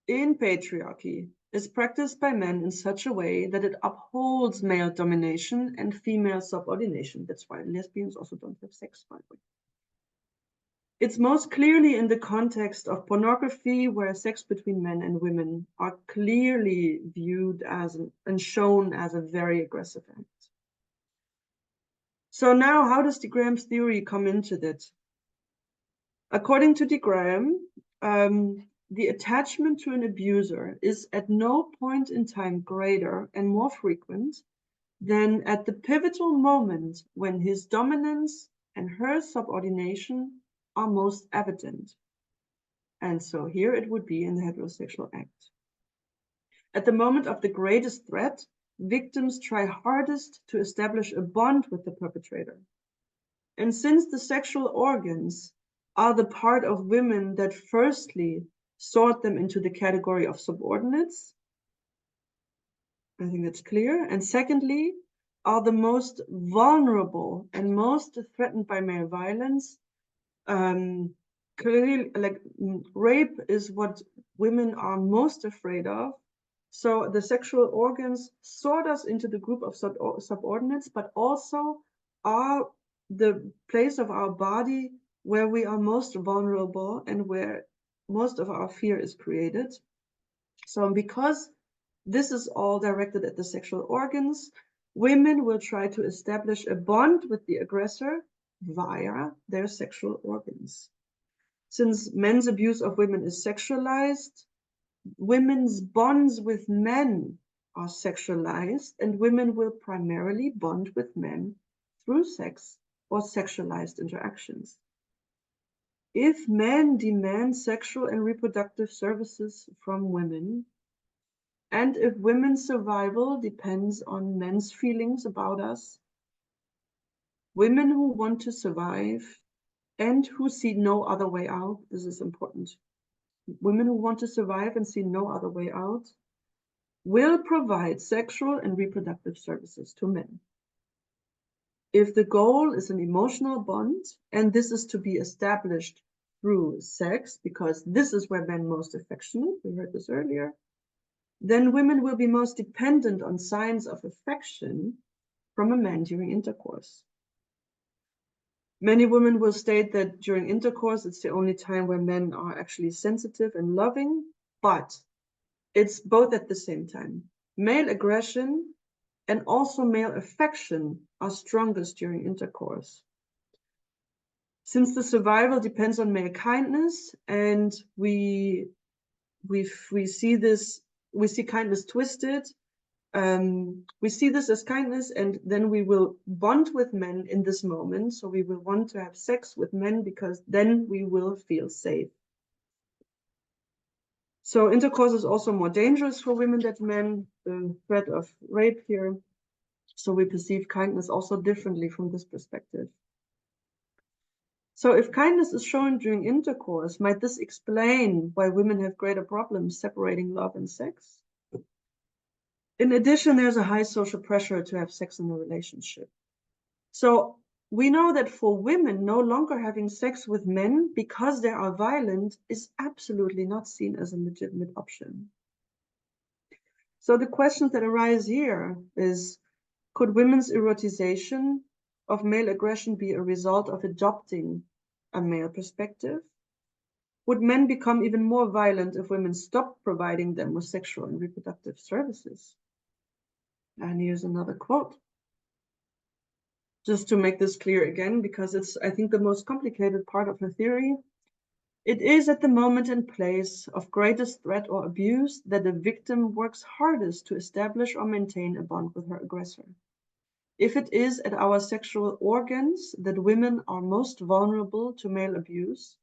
in patriarchy is practiced by men in such a way that it upholds male domination and female subordination. That's why lesbians also don't have sex, by the way. It's most clearly in the context of pornography, where sex between men and women are clearly viewed as and shown as a very aggressive act. So now, how does de Graham's theory come into that? According to de Graham, the attachment to an abuser is at no point in time greater and more frequent than at the pivotal moment when his dominance and her subordination are most evident. And so here it would be in the heterosexual act. At the moment of the greatest threat, victims try hardest to establish a bond with the perpetrator. And since the sexual organs are the part of women that firstly sort them into the category of subordinates, I think that's clear, and secondly, are the most vulnerable and most threatened by male violence, clearly, like rape is what women are most afraid of. So the sexual organs sort us into the group of subordinates, but also are the place of our body where we are most vulnerable and where most of our fear is created. So because this is all directed at the sexual organs, women will try to establish a bond with the aggressor via their sexual organs. Since men's abuse of women is sexualized, women's bonds with men are sexualized, and women will primarily bond with men through sex or sexualized interactions. if men demand sexual and reproductive services from women, and if women's survival depends on men's feelings about us, women who want to survive and who see no other way out, this is important, women who want to survive and see no other way out, will provide sexual and reproductive services to men. If the goal is an emotional bond, and this is to be established through sex, because this is where men most affectionate, we heard this earlier, then women will be most dependent on signs of affection from a man during intercourse. Many women will state that during intercourse, it's the only time where men are actually sensitive and loving, but it's both at the same time. Male aggression and also male affection are strongest during intercourse. Since the survival depends on male kindness, and we see kindness twisted, we see this as kindness, and then we will bond with men in this moment. So we will want to have sex with men because then we will feel safe. So intercourse is also more dangerous for women than men, the threat of rape here. So we perceive kindness also differently from this perspective. So if kindness is shown during intercourse, might this explain why women have greater problems separating love and sex? In addition, there's a high social pressure to have sex in a relationship. So we know that for women, no longer having sex with men because they are violent is absolutely not seen as a legitimate option. So the questions that arise here is, could women's erotization of male aggression be a result of adopting a male perspective? Would men become even more violent if women stopped providing them with sexual and reproductive services? And here's another quote. Just to make this clear again, because it's, I think, the most complicated part of her theory. It is at the moment and place of greatest threat or abuse that the victim works hardest to establish or maintain a bond with her aggressor. If it is at our sexual organs that women are most vulnerable to male abuse,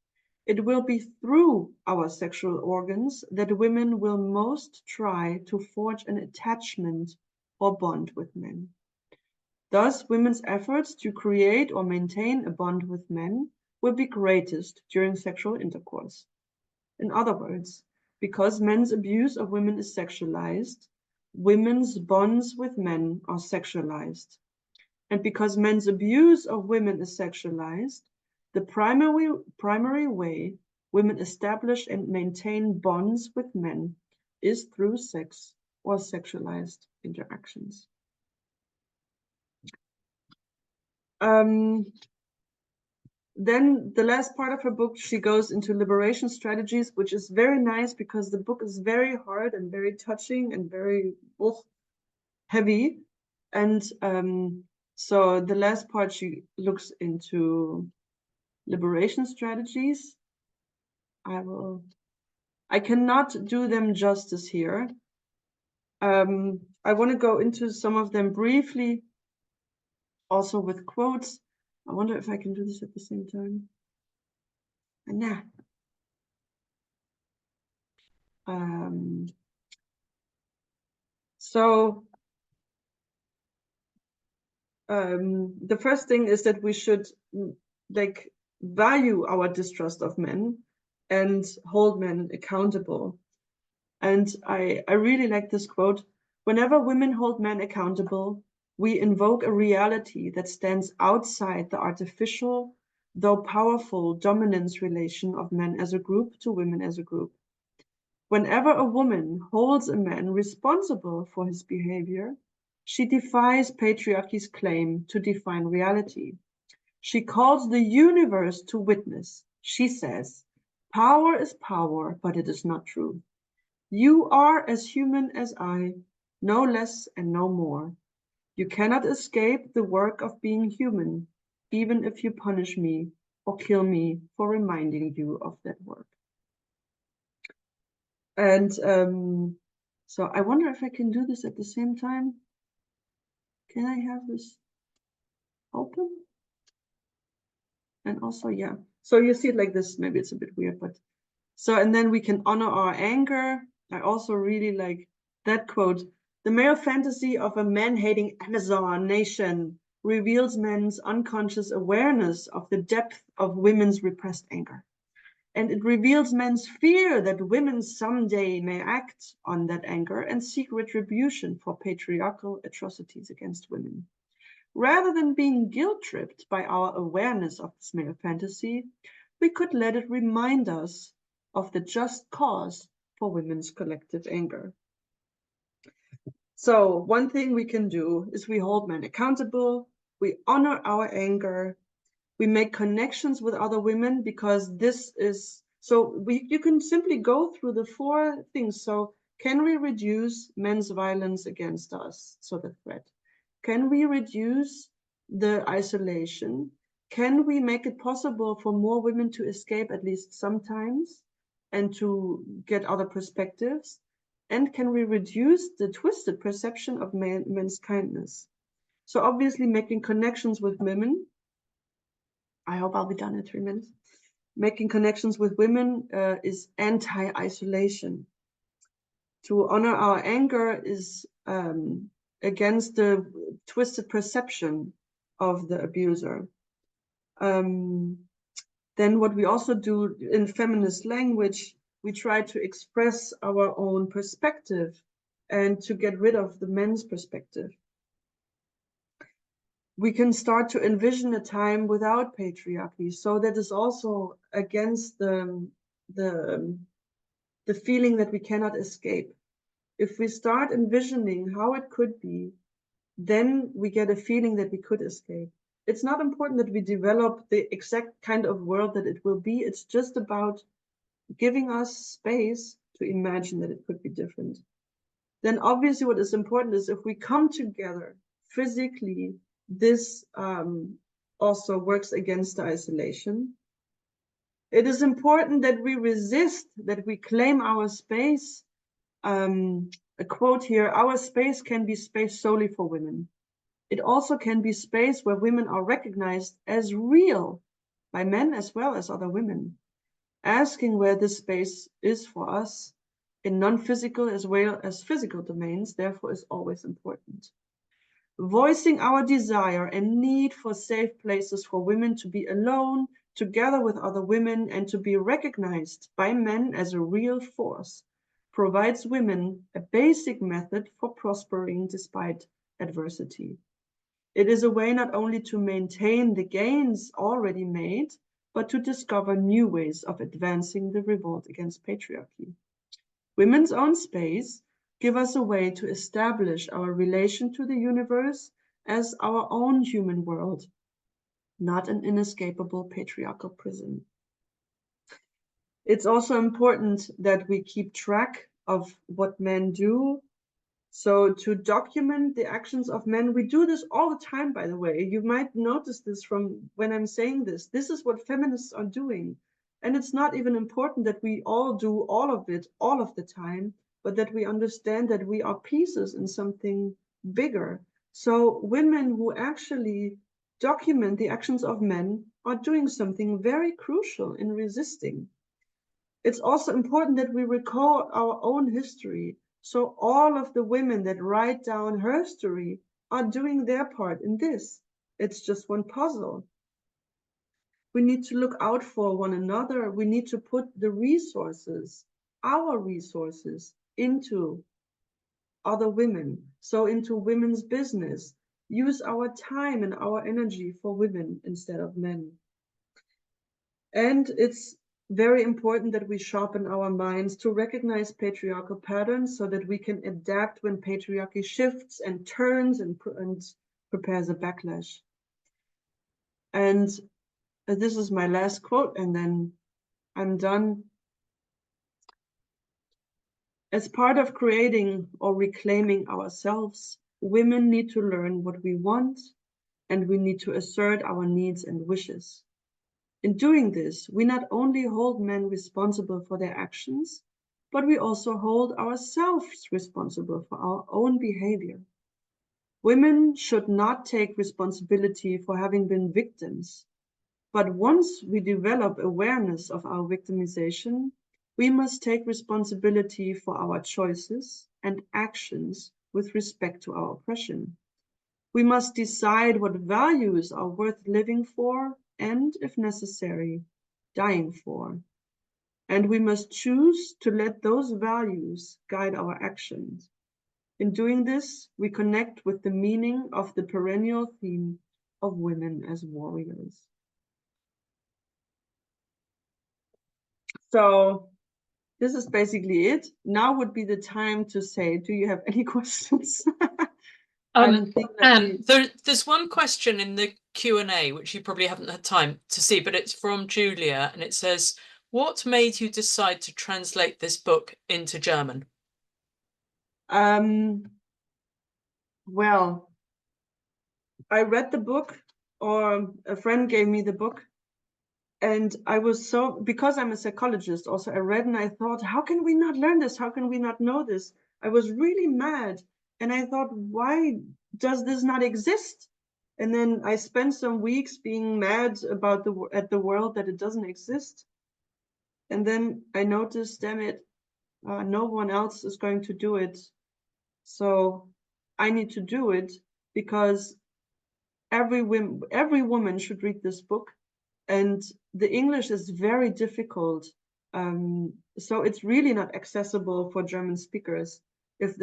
it will be through our sexual organs that women will most try to forge an attachment or bond with men. Thus, women's efforts to create or maintain a bond with men will be greatest during sexual intercourse. In other words, because men's abuse of women is sexualized, women's bonds with men are sexualized. And because men's abuse of women is sexualized, the primary way women establish and maintain bonds with men is through sex or sexualized interactions. Then the last part of her book, she goes into liberation strategies, which is very nice because the book is very hard and very touching and very heavy. And so the last part, she looks into liberation strategies. I cannot do them justice here. I want to go into some of them briefly, also with quotes. I wonder if I can do this at the same time. Nah. The first thing is that we should value our distrust of men and hold men accountable. And I really like this quote. Whenever women hold men accountable, we invoke a reality that stands outside the artificial, though powerful, dominance relation of men as a group to women as a group. Whenever a woman holds a man responsible for his behavior, she defies patriarchy's claim to define reality. She calls the universe to witness. She says, power is power, but it is not true. You are as human as I, no less and no more. You cannot escape the work of being human, even if you punish me or kill me for reminding you of that work. And so I wonder if I can do this at the same time. Can I have this open? And also, yeah, So you see it like this, maybe it's a bit weird, but so, and then we can honor our anger. I also really like that quote. The male fantasy of a man-hating Amazon nation reveals men's unconscious awareness of the depth of women's repressed anger. And it reveals men's fear that women someday may act on that anger and seek retribution for patriarchal atrocities against women. Rather than being guilt-tripped by our awareness of this male fantasy, we could let it remind us of the just cause for women's collective anger. So one thing we can do is we hold men accountable, we honor our anger, we make connections with other women, because this is, so you can simply go through the 4 things. So can we reduce men's violence against us? So the threat. Can we reduce the isolation? Can we make it possible for more women to escape at least sometimes and to get other perspectives? And can we reduce the twisted perception of men's kindness? So obviously making connections with women. I hope I'll be done in 3 minutes. Making connections with women is anti-isolation. To honor our anger is against the twisted perception of the abuser. Then what we also do in feminist language, we try to express our own perspective and to get rid of the men's perspective. We can start to envision a time without patriarchy. So that is also against the feeling that we cannot escape. If we start envisioning how it could be, then we get a feeling that we could escape. It's not important that we develop the exact kind of world that it will be. It's just about giving us space to imagine that it could be different. Then obviously what is important is if we come together physically, this also works against the isolation. It is important that we resist, that we claim our space. A quote here, our space can be space solely for women. It also can be space where women are recognized as real by men as well as other women. Asking where this space is for us in non-physical as well as physical domains, therefore, is always important. Voicing our desire and need for safe places for women to be alone, together with other women, and to be recognized by men as a real force provides women a basic method for prospering despite adversity. It is a way not only to maintain the gains already made, but to discover new ways of advancing the revolt against patriarchy. Women's own space give us a way to establish our relation to the universe as our own human world, not an inescapable patriarchal prison. It's also important that we keep track of what men do. So to document the actions of men, we do this all the time, by the way. You might notice this from when I'm saying this. This is what feminists are doing. And it's not even important that we all do all of it all of the time, but that we understand that we are pieces in something bigger. So women who actually document the actions of men are doing something very crucial in resisting. It's also important that we recall our own history. So all of the women that write down her story are doing their part in this. It's just one puzzle. We need to look out for one another. We need to put the resources, our resources, into other women. So into women's business. Use our time and our energy for women instead of men. And it's very important that we sharpen our minds to recognize patriarchal patterns so that we can adapt when patriarchy shifts and turns and prepares a backlash. And this is my last quote, and then I'm done. As part of creating or reclaiming ourselves, women need to learn what we want, and we need to assert our needs and wishes. In doing this, we not only hold men responsible for their actions, but we also hold ourselves responsible for our own behavior. Women should not take responsibility for having been victims. But once we develop awareness of our victimization, we must take responsibility for our choices and actions with respect to our oppression. We must decide what values are worth living for and, if necessary, dying for. And we must choose to let those values guide our actions. In doing this, we connect with the meaning of the perennial theme of women as warriors. So this is basically it. Now would be the time to say, do you have any questions? And there's one question in the Q&A, which you probably haven't had time to see, but it's from Julia, and it says, what made you decide to translate this book into German? Well, I read the book, or a friend gave me the book, and I was so, because I'm a psychologist also, I read and I thought, how can we not learn this? How can we not know this? I was really mad. And I thought, why does this not exist? And then I spent some weeks being mad about at the world that it doesn't exist. And then I noticed, damn it, no one else is going to do it. So I need to do it, because every woman should read this book. And the English is very difficult. So it's really not accessible for German speakers if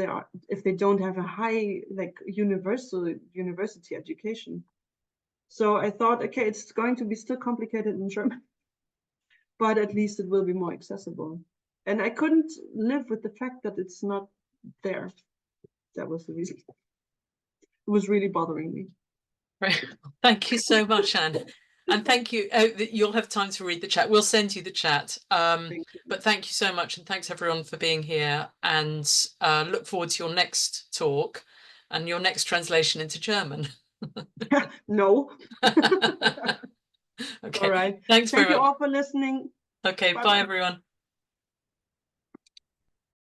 they don't have a high, like, university education. So I thought, okay, it's going to be still complicated in German, but at least it will be more accessible. And I couldn't live with the fact that it's not there. That was the reason. It was really bothering me. Right. Thank you so much, Anne. And thank you. You'll have time to read the chat. We'll send you the chat. But thank you so much. And thanks everyone for being here, and look forward to your next talk and your next translation into German. No. Okay. All right. Thanks very much. Thank you all for listening. Okay. Bye everyone.